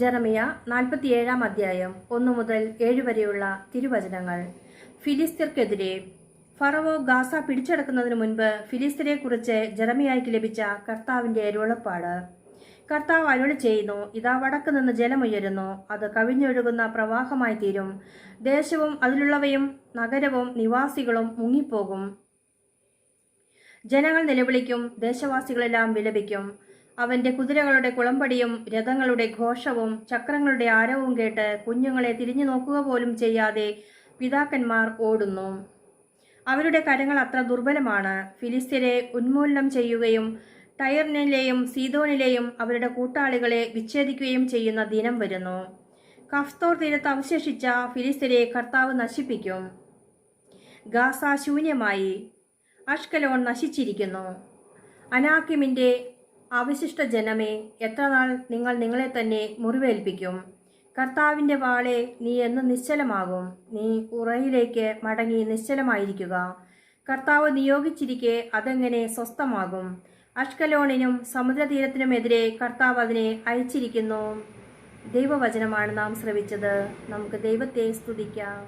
ജെറമിയ 47 അധ്യായം 1 മുതൽ 7 വരെയുള്ള തിരുവചനങ്ങൾ. ഫിലിസ്ത്യർക്കെതിരെ. ഫറവോ ഗാസ പിടിച്ചടക്കുന്നതിനു മുൻപ് ഫിലിസ്ത്യരെക്കുറിച്ച് ജെറമിയായ്ക്ക് ലഭിച്ച കർത്താവിന്റെ അരുളപ്പാട്. കർത്താവ് അരുളി ചെയ്യുന്നു, ഇതാ വടക്ക് നിന്ന് ജലമുയരുന്നു, അത് കവിഞ്ഞൊഴുകുന്ന പ്രവാഹമായി തീരും. ദേശവും അതിലുള്ളവയും നഗരവും നിവാസികളും മുങ്ങിപ്പോകും. ജനങ്ങൾ നിലവിളിക്കും, ദേശവാസികളെല്ലാം വിലപിക്കും. അവന്റെ കുതിരകളുടെ കുളമ്പടിയും രഥങ്ങളുടെ ഘോഷവും ചക്രങ്ങളുടെ ആരവവും കേട്ട് കുഞ്ഞുങ്ങളെ തിരിഞ്ഞു നോക്കുക പോലും ചെയ്യാതെ പിതാക്കന്മാർ ഓടുന്നു. അവരുടെ കരങ്ങൾ അത്ര ദുർബലമാണ്. ഫിലിസ്ത്യരെ ഉന്മൂലനം ചെയ്യുകയും ടയറിനിലെയും സീദോനിലെയും അവരുടെ കൂട്ടാളികളെ വിച്ഛേദിക്കുകയും ചെയ്യുന്ന ദിനം വരുന്നു. കഫ്തോർ തീരത്ത് അവശേഷിച്ച ഫിലിസ്ത്യരെ കർത്താവ് നശിപ്പിക്കും. ഗാസ ശൂന്യമായി, അഷ്കലോൺ നശിച്ചിരിക്കുന്നു. അനാക്കിമിന്റെ അവശിഷ്ട ജനമേ, എത്രനാൾ നിങ്ങൾ നിങ്ങളെ തന്നെ മുറിവേൽപ്പിക്കും? കർത്താവിന്റെ വാളെ, നീ എന്ന് നിശ്ചലമാകും? നീ ഉറയിലേക്ക് മടങ്ങി നിശ്ചലമായിരിക്കുക. കർത്താവ് നിയോഗിച്ചിരിക്കെ അതെങ്ങനെ സ്വസ്ഥമാകും? അഷ്കലോണിനും സമുദ്രതീരത്തിനുമെതിരെ കർത്താവ് അതിനെ അയച്ചിരിക്കുന്നു. ദൈവവചനമാണ് നാം ശ്രവിച്ചത്. നമുക്ക് ദൈവത്തെ സ്തുതിക്കാം.